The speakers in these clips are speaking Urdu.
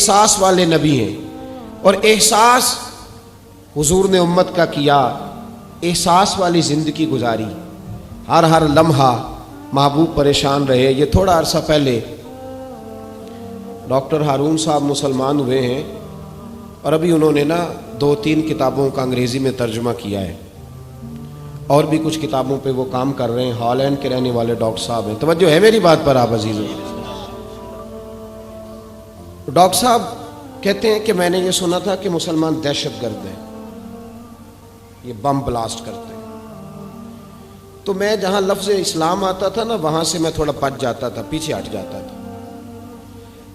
احساس والے نبی ہیں، اور احساس حضور نے امت کا کیا، احساس والی زندگی گزاری، ہر لمحہ محبوب پریشان رہے۔ یہ تھوڑا عرصہ پہلے ڈاکٹر ہارون صاحب مسلمان ہوئے ہیں، اور ابھی انہوں نے 2-3 کتابوں کا انگریزی میں ترجمہ کیا ہے، اور بھی کچھ کتابوں پہ وہ کام کر رہے ہیں۔ ہالینڈ کے رہنے والے ڈاکٹر صاحب ہیں۔ توجہ ہے میری بات پر آپ عزیزوں؟ ڈاکٹر صاحب کہتے ہیں کہ میں نے یہ سنا تھا کہ مسلمان دہشت گرد ہیں، یہ بم بلاسٹ کرتے ہیں۔ تو میں جہاں لفظ اسلام آتا تھا وہاں سے میں تھوڑا پچ جاتا تھا، پیچھے ہٹ جاتا تھا،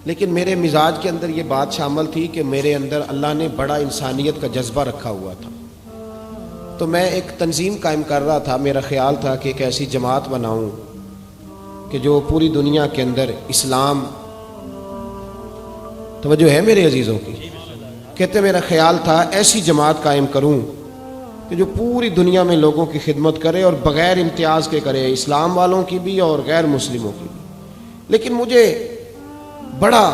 لیکن میرے مزاج کے اندر یہ بات شامل تھی کہ میرے اندر اللہ نے بڑا انسانیت کا جذبہ رکھا ہوا تھا۔ تو میں ایک تنظیم قائم کر رہا تھا، میرا خیال تھا کہ ایک ایسی جماعت بناؤں کہ جو پوری دنیا کے اندر اسلام، توجہ ہے میرے عزیزوں کی؟ کہتے میرا خیال تھا ایسی جماعت قائم کروں کہ جو پوری دنیا میں لوگوں کی خدمت کرے، اور بغیر امتیاز کے کرے، اسلام والوں کی بھی اور غیر مسلموں کی بھی۔ لیکن مجھے بڑا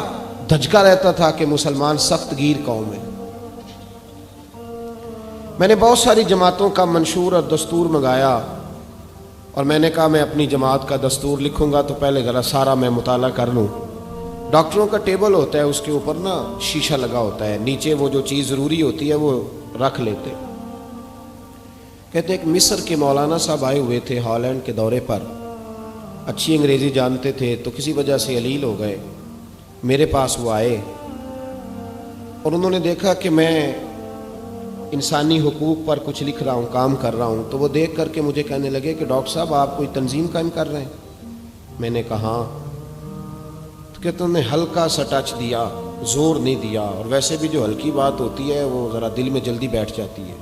دھچکا رہتا تھا کہ مسلمان سخت گیر قوم ہے۔ میں نے بہت ساری جماعتوں کا منشور اور دستور منگایا، اور میں نے کہا میں اپنی جماعت کا دستور لکھوں گا تو پہلے ذرا سارا میں مطالعہ کر لوں۔ ڈاکٹروں کا ٹیبل ہوتا ہے، اس کے اوپر شیشہ لگا ہوتا ہے، نیچے وہ جو چیز ضروری ہوتی ہے وہ رکھ لیتے۔ کہتے ہیں کہ مصر کے مولانا صاحب آئے ہوئے تھے ہالینڈ کے دورے پر، اچھی انگریزی جانتے تھے، تو کسی وجہ سے علیل ہو گئے۔ میرے پاس وہ آئے اور انہوں نے دیکھا کہ میں انسانی حقوق پر کچھ لکھ رہا ہوں، کام کر رہا ہوں، تو وہ دیکھ کر کے مجھے کہنے لگے کہ ڈاکٹر صاحب آپ کوئی تنظیم قائم کر رہے ہیں؟ میں نے کہا ہاں۔ تو کہتے انہوں نے ہلکا سا ٹچ دیا، زور نہیں دیا، اور ویسے بھی جو ہلکی بات ہوتی ہے وہ ذرا دل میں جلدی بیٹھ جاتی ہے۔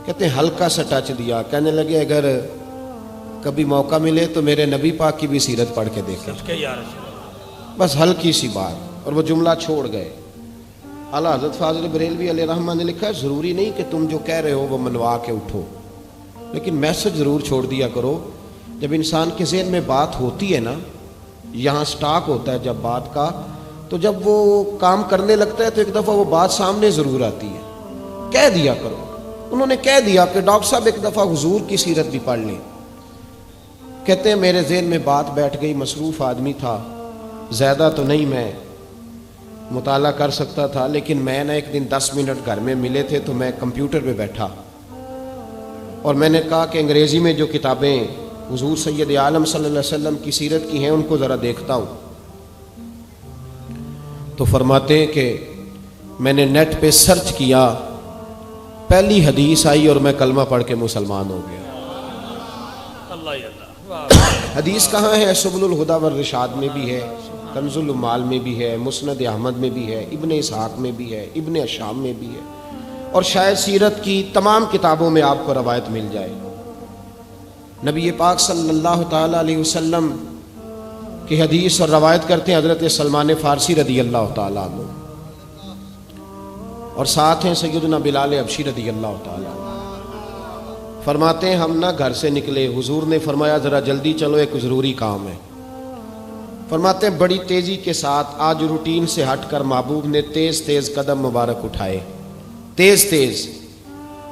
کہتے ہیں ہلکا سا ٹچ دیا، کہنے لگے اگر کبھی موقع ملے تو میرے نبی پاک کی بھی سیرت پڑھ کے دیکھیں، بس ہلکی سی بات، اور وہ جملہ چھوڑ گئے۔ اعلیٰ حضرت فاضل بریلوی علیہ رحمہ نے لکھا ہے ضروری نہیں کہ تم جو کہہ رہے ہو وہ منوا کے اٹھو، لیکن میسج ضرور چھوڑ دیا کرو۔ جب انسان کے ذہن میں بات ہوتی ہے یہاں سٹاک ہوتا ہے جب بات کا، تو جب وہ کام کرنے لگتا ہے تو ایک دفعہ وہ بات سامنے ضرور آتی ہے، کہہ دیا کرو۔ انہوں نے کہہ دیا کہ ڈاکٹر صاحب ایک دفعہ حضور کی سیرت بھی پڑھ لیں۔ کہتے ہیں میرے ذہن میں بات بیٹھ گئی، مصروف آدمی تھا، زیادہ تو نہیں میں مطالعہ کر سکتا تھا، لیکن میں ایک دن 10 منٹ گھر میں ملے تھے تو میں کمپیوٹر پہ بیٹھا، اور میں نے کہا کہ انگریزی میں جو کتابیں حضور سید عالم صلی اللہ علیہ وسلم کی سیرت کی ہیں ان کو ذرا دیکھتا ہوں۔ تو فرماتے ہیں کہ میں نے نیٹ پہ سرچ کیا، پہلی حدیث آئی اور میں کلمہ پڑھ کے مسلمان ہو گیا۔ حدیث کہاں ہے؟ سبل الہدی والرشاد میں بھی ہے، کنز العمال میں بھی ہے، مسند احمد میں بھی ہے، ابن اسحاق میں بھی ہے، ابن اشام میں بھی ہے، اور شاید سیرت کی تمام کتابوں میں آپ کو روایت مل جائے۔ نبی پاک صلی اللہ تعالی علیہ وسلم کی حدیث اور روایت کرتے ہیں حضرت سلمان فارسی رضی اللہ تعالیٰ عنہ، اور ساتھ ہیں سیدنا بلال حبشی رضی اللہ تعالیٰ عنہ۔ فرماتے ہیں ہم گھر سے نکلے، حضور نے فرمایا ذرا جلدی چلو ایک ضروری کام ہے۔ فرماتے ہیں بڑی تیزی کے ساتھ آج روٹین سے ہٹ کر محبوب نے تیز تیز قدم مبارک اٹھائے، تیز تیز،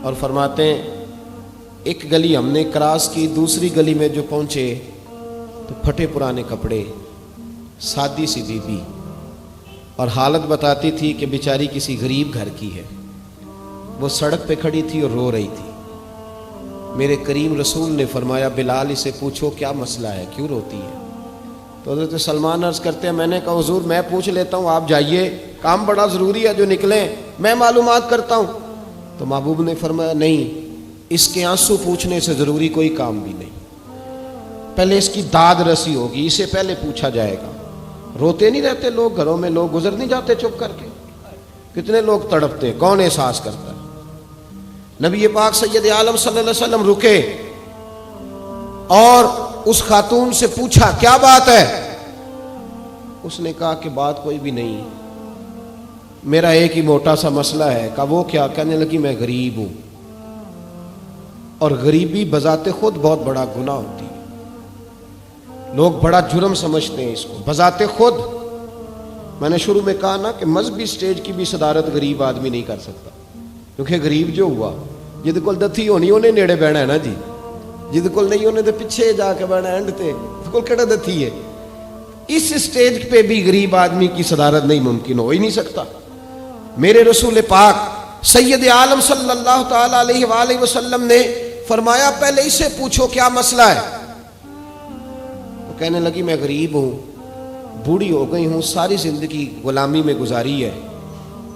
اور فرماتے ہیں ایک گلی ہم نے کراس کی، دوسری گلی میں جو پہنچے تو پھٹے پرانے کپڑے، سادی سی بی بی، اور حالت بتاتی تھی کہ بیچاری کسی غریب گھر کی ہے۔ وہ سڑک پہ کھڑی تھی اور رو رہی تھی۔ میرے کریم رسول نے فرمایا بلال اسے پوچھو کیا مسئلہ ہے، کیوں روتی ہے؟ تو حضرت سلمان عرض کرتے ہیں میں نے کہا حضور میں پوچھ لیتا ہوں، آپ جائیے، کام بڑا ضروری ہے جو نکلیں، میں معلومات کرتا ہوں۔ تو محبوب نے فرمایا نہیں، اس کے آنسو پوچھنے سے ضروری کوئی کام بھی نہیں، پہلے اس کی داد رسی ہوگی، اسے پہلے پوچھا جائے گا۔ روتے نہیں رہتے لوگ گھروں میں، لوگ گزر نہیں جاتے چپ کر کے؟ کتنے لوگ تڑپتے، کون احساس کرتا ہے؟ نبی پاک سید عالم صلی اللہ علیہ وسلم رکے اور اس خاتون سے پوچھا کیا بات ہے؟ اس نے کہا کہ بات کوئی بھی نہیں، میرا ایک ہی موٹا سا مسئلہ ہے۔ کہا وہ کیا؟ کہنے لگی میں غریب ہوں، اور غریبی بذات خود بہت بڑا گناہ ہوتی ہے، لوگ بڑا جرم سمجھتے ہیں اس کو بذات خود۔ میں نے شروع میں کہا نا کہ مذہبی سٹیج کی بھی صدارت غریب آدمی نہیں کر سکتا، کیونکہ غریب جو ہوا جہد کول دتھی ہونی انہیں نیڑے بہنا ہے نا جی، جہد کول نہیں انہیں تو پیچھے جا کے بہنا اینڈ تے کول کہڑا دتھی ہے۔ اس سٹیج پہ بھی غریب آدمی کی صدارت نہیں ممکن ہو ہی نہیں سکتا۔ میرے رسول پاک سید عالم صلی اللہ تعالی علیہ وآلہ وسلم نے فرمایا پہلے اسے پوچھو کیا مسئلہ ہے۔ وہ کہنے لگی میں غریب ہوں، بوڑھی ہو گئی ہوں، ساری زندگی غلامی میں گزاری ہے،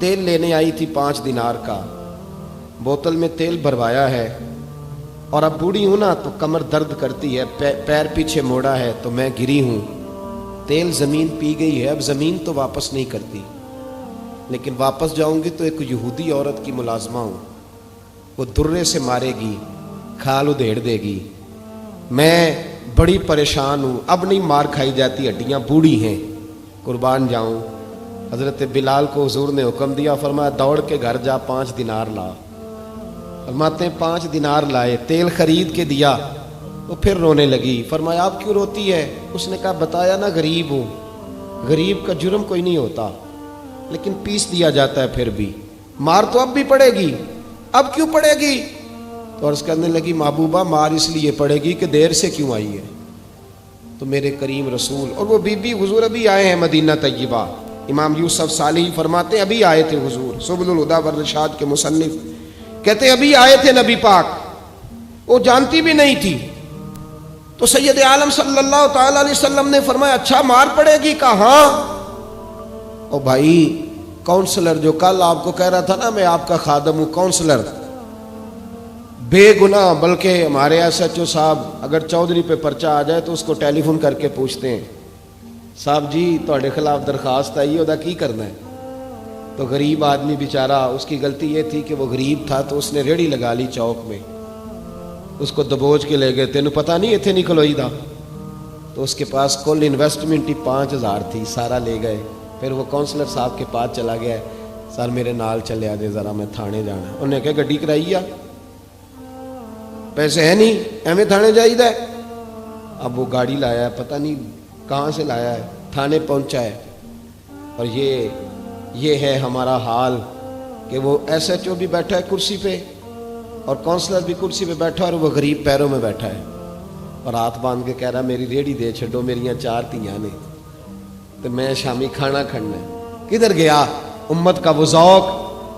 تیل لینے آئی تھی 5 دینار کا، بوتل میں تیل بھروایا ہے، اور اب بوڑھی ہوں نا تو کمر درد کرتی ہے، پیر پیچھے موڑا ہے تو میں گری ہوں، تیل زمین پی گئی ہے، اب زمین تو واپس نہیں کرتی، لیکن واپس جاؤں گی تو ایک یہودی عورت کی ملازمہ ہوں، وہ درے سے مارے گی، کھال ادھیڑ دے گی، میں بڑی پریشان ہوں، اب نہیں مار کھائی جاتی، ہڈیاں بوڑھی ہیں، قربان جاؤں۔ حضرت بلال کو حضور نے حکم دیا، فرمایا دوڑ کے گھر جا 5 دینار لا۔ فرماتے ہیں 5 دینار لائے، تیل خرید کے دیا، وہ پھر رونے لگی۔ فرمایا آپ کیوں روتی ہے؟ اس نے کہا بتایا نا غریب ہوں، غریب کا جرم کوئی نہیں ہوتا، لیکن پیس دیا جاتا ہے، پھر بھی مار تو اب بھی پڑے گی، اب کیوں پڑے گی؟ تو عرض کرنے لگی محبوبہ مار اس لیے پڑے گی کہ دیر سے کیوں آئی ہے۔ تو میرے کریم رسول اور وہ بی بی حضور ابھی آئے ہیں مدینہ طیبہ، امام یوسف صالحی فرماتے ہیں ابھی آئے تھے حضور، سبل الہدی والرشاد کے مصنف کہتے ہیں ابھی آئے تھے نبی پاک، وہ جانتی بھی نہیں تھی۔ تو سید عالم صلی اللہ تعالی علیہ وسلم نے فرمایا اچھا مار پڑے گی؟ کہا ہاں۔ او بھائی کونسلر جو کل آپ کو کہہ رہا تھا نا میں آپ کا خادم ہوں، کونسلر بے گناہ، بلکہ ہمارے ایس ایچ او صاحب اگر چودھری پہ پرچہ آ جائے تو اس کو ٹیلی فون کر کے پوچھتے ہیں صاحب جی تہاڈے خلاف درخواست آئی ہے، کی کرنا ہے؟ تو غریب آدمی بیچارہ، اس کی غلطی یہ تھی کہ وہ غریب تھا تو اس نے ریڑھی لگا لی چوک میں، اس کو دبوچ کے لے گئے، تینوں پتہ نہیں اتنے نہیں کھلوئی دا، تو اس کے پاس کل انویسٹمنٹ ہی 5000 تھی، سارا لے گئے۔ پھر وہ کونسلر صاحب کے پاس چلا گیا، سر میرے نال چلے آجے ذرا میں تھانے جانا ہے۔ انہوں نے کہا گڈی کرائی آ، پیسے ہے نہیں ایویں تھانے جائیدا ہے۔ اب وہ گاڑی لایا ہے، پتہ نہیں کہاں سے لایا ہے، تھانے پہنچا ہے، اور یہ ہے ہمارا حال کہ وہ ایس ایچ او بھی بیٹھا ہے کرسی پہ اور کونسلر بھی کرسی پہ بیٹھا اور وہ غریب پیروں میں بیٹھا ہے اور ہاتھ باندھ کے کہہ رہا میری ریڑھی دے چھڈو، میریاں 4 تیاں نے تو میں شامی کھانا کھڑنا ہے۔ کدھر گیا امت کا وہ ذوق؟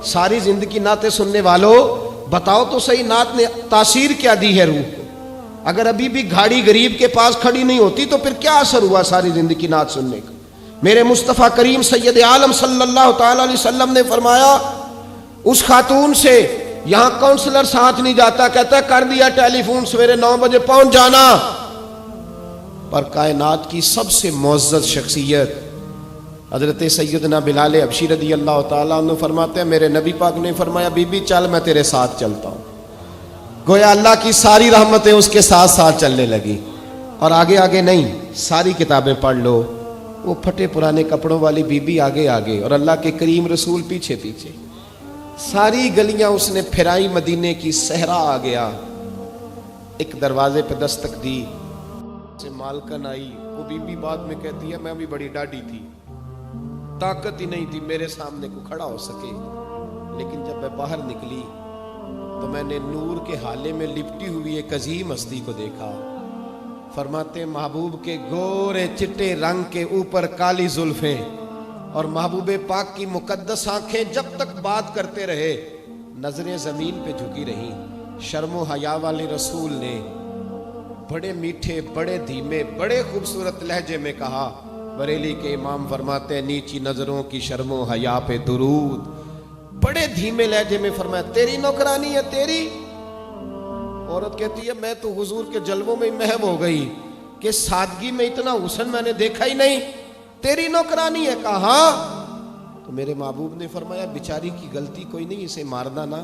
ساری زندگی نعتیں سننے والوں بتاؤ تو صحیح نعت نے تاثیر کیا دی ہے روح کو؟ اگر ابھی بھی گھاڑی غریب کے پاس کھڑی نہیں ہوتی تو پھر کیا اثر ہوا ساری زندگی نعت سننے کا؟ میرے مصطفیٰ کریم سید عالم صلی اللہ تعالی علیہ وسلم نے فرمایا اس خاتون سے یہاں کونسلر ساتھ نہیں جاتا، کہتا ہے کر دیا ٹیلی فون، سویرے 9 بجے پہنچ جانا۔ پر کائنات کی سب سے معزز شخصیت حضرت سیدنا بلال حبشی رضی اللہ تعالیٰ عنہ فرماتے ہیں میرے نبی پاک نے فرمایا بی بی چل میں تیرے ساتھ چلتا ہوں، گویا اللہ کی ساری رحمتیں اس کے ساتھ ساتھ چلنے لگی۔ اور آگے آگے نہیں، ساری کتابیں پڑھ لو، وہ پھٹے پرانے کپڑوں والی بی بی آگے آگے اور اللہ کے کریم رسول پیچھے پیچھے، ساری گلیاں اس نے پھرائی، مدینے کی صحرا آ گیا۔ ایک دروازے پہ دستک دی، سے مالکن آئی، وہ بی بی بعد میں کہتی ہے میں بھی بڑی ڈاڈی تھی، طاقت ہی نہیں تھی میرے سامنے کو کھڑا ہو سکے، لیکن جب میں باہر نکلی تو میں نے نور کے حالے میں لپٹی ہوئی ایک عظیم ہستی کو دیکھا۔ فرماتے محبوب کے گورے چٹے رنگ کے اوپر کالی زلفیں اور محبوب پاک کی مقدس آنکھیں جب تک بات کرتے رہے نظریں زمین پہ جھکی رہیں۔ شرم و حیا والے رسول نے بڑے میٹھے، بڑے دھیمے، بڑے خوبصورت لہجے میں کہا، بریلی کے امام فرماتے ہیں نیچی نظروں کی شرم و حیا پہ درود، بڑے دھیمے لہجے میں فرمایا تیری نوکرانی ہے تیری؟ عورت کہتی ہے میں تو حضور کے جلووں میں محو ہو گئی کہ سادگی میں اتنا حسن میں نے دیکھا ہی نہیں، تیری نوکرانی ہے؟ کہا تو میرے محبوب نے فرمایا بیچاری کی غلطی کوئی نہیں، اسے مارنا نا،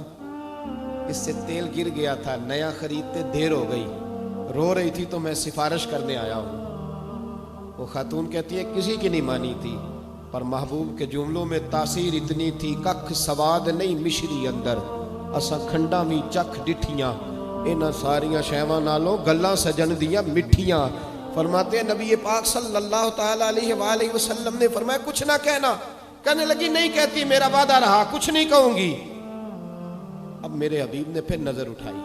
اس سے تیل گر گیا تھا، نیا خریدتے دیر ہو گئی، رو رہی تھی تو میں سفارش کرنے آیا ہوں۔ وہ خاتون کہتی ہے کسی کی نہیں مانی تھی، پر محبوب کے جملوں میں تاثیر اتنی تھی، ککھ سواد نہیں مشری اندر، اساں کھنڈا بھی چکھ ڈٹھیاں، انہاں ساریاں شیواں نالوں گلاں سجن دیاں مٹھیاں۔ فرماتے ہیں نبی پاک صلی اللہ تعالی علیہ وآلہ وسلم نے فرمایا کچھ نہ کہنا. کہنے لگی نہیں کہتی, میرا وعدہ رہا, کچھ نہیں کہوں گی. اب میرے حبیب نے پھر نظر اٹھائی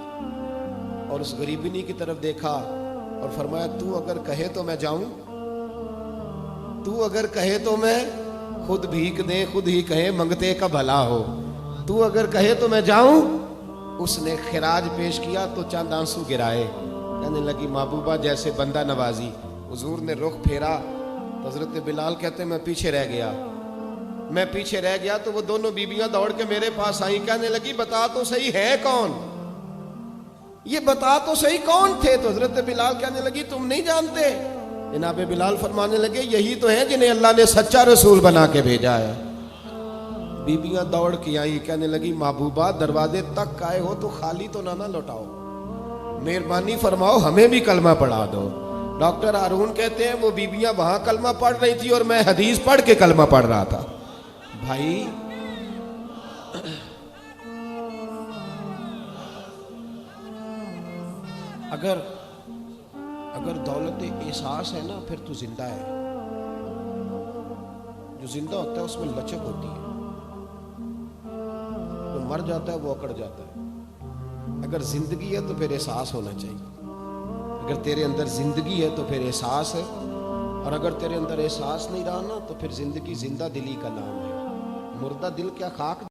اور اس غریبنی کی طرف دیکھا اور فرمایا تو اگر کہے تو میں جاؤں, تو اگر کہے تو میں خود بھیک دے, خود ہی کہے منگتے کا بھلا ہو, تو اگر کہے تو میں جاؤں. اس نے خراج پیش کیا تو چند آنسو گرائے. کہنے لگی محبوبہ جیسے بندہ نوازی. حضور نے رخ پھیرا تو حضرت بلال کہتے ہیں میں پیچھے رہ گیا تو وہ دونوں بیویاں دوڑ کے میرے پاس آئیں. کہنے لگی بتا تو صحیح ہے کون, یہ بتا تو صحیح کون تھے. تو حضرت بلال کہنے لگی تم نہیں جانتے. جناب بلال فرمانے لگے یہی تو ہیں جنہیں اللہ نے سچا رسول بنا کے بھیجا ہے. بیبیاں دوڑ کے آئیں. کہنے لگی محبوبہ دروازے تک آئے ہو تو خالی تو نہ لوٹاؤ, مہربانی فرماؤ ہمیں بھی کلمہ پڑھا دو. ڈاکٹر ہارون کہتے ہیں وہ بیبیاں وہاں کلمہ پڑھ رہی تھی اور میں حدیث پڑھ کے کلمہ پڑھ رہا تھا. بھائی اگر دولت احساس ہے نا پھر تو زندہ ہے. جو زندہ ہوتا ہے اس میں لچک ہوتی ہے, جو مر جاتا ہے وہ اکڑ جاتا ہے. اگر زندگی ہے تو پھر احساس ہونا چاہیے. اگر تیرے اندر زندگی ہے تو پھر احساس ہے, اور اگر تیرے اندر احساس نہیں رہا نا تو پھر زندگی زندہ دلی کا نام ہے. مردہ دل کیا خاک